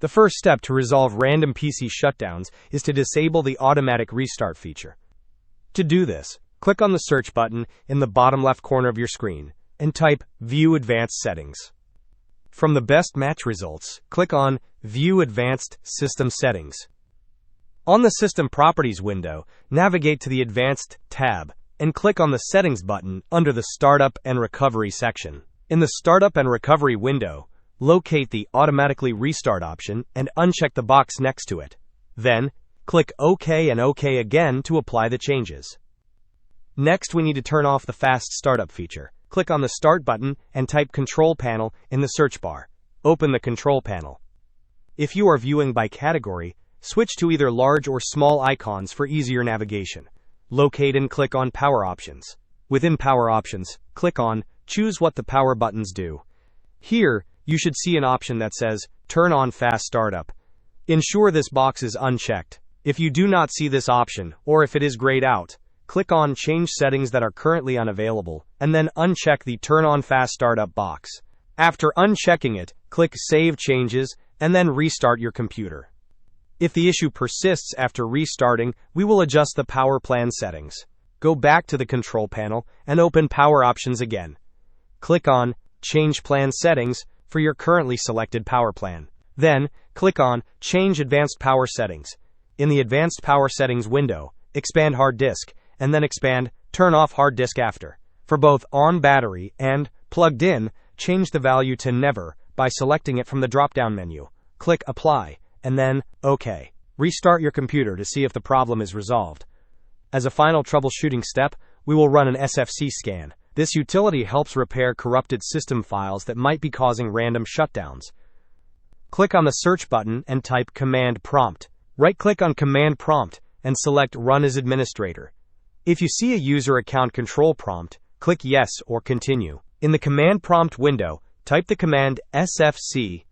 The first step to resolve random PC shutdowns is to disable the automatic restart feature. To do this, click on the search button in the bottom left corner of your screen and type View Advanced Settings. From the best match results, click on View Advanced System Settings. On the System Properties window, navigate to the Advanced tab and click on the Settings button under the Startup and Recovery section. In the Startup and Recovery window, locate the Automatically Restart option and uncheck the box next to it. Then, click OK and OK again to apply the changes. Next, we need to turn off the Fast Startup feature. Click on the Start button and type Control Panel in the search bar. Open the Control Panel. If you are viewing by category, switch to either large or small icons for easier navigation. Locate and click on Power Options. Within Power Options, click on Choose what the power buttons do. Here, you should see an option that says Turn on Fast Startup. Ensure this box is unchecked. If you do not see this option, or if it is grayed out, click on Change Settings that are currently unavailable, and then uncheck the Turn on Fast Startup box. After unchecking it, click Save Changes, and then restart your computer. If the issue persists after restarting, we will adjust the power plan settings. Go back to the Control Panel and open Power Options again. Click on Change Plan Settings for your currently selected power plan. Then, click on Change Advanced Power Settings. In the Advanced Power Settings window, expand Hard Disk, and then expand Turn Off Hard Disk after. For both On Battery and Plugged In, change the value to Never by selecting it from the drop-down menu. Click Apply, and then OK. Restart your computer to see if the problem is resolved. As a final troubleshooting step, we will run an SFC scan. This utility helps repair corrupted system files that might be causing random shutdowns. Click on the search button and type Command Prompt. Right-click on Command Prompt and select Run as Administrator. If you see a user account control prompt, click Yes or Continue. In the Command Prompt window, type the command sfc/scannow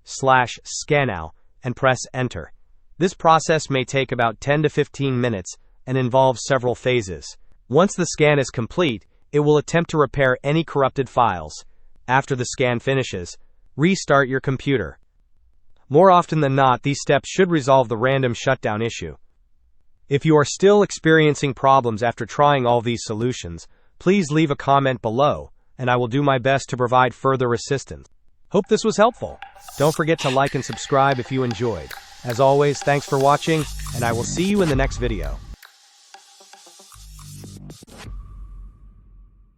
and press Enter. This process may take about 10 to 15 minutes and involves several phases. Once the scan is complete, it will attempt to repair any corrupted files. After the scan finishes, restart your computer. More often than not, these steps should resolve the random shutdown issue. If you are still experiencing problems after trying all these solutions, please leave a comment below, and I will do my best to provide further assistance. Hope this was helpful. Don't forget to like and subscribe if you enjoyed. As always, thanks for watching, and I will see you in the next video.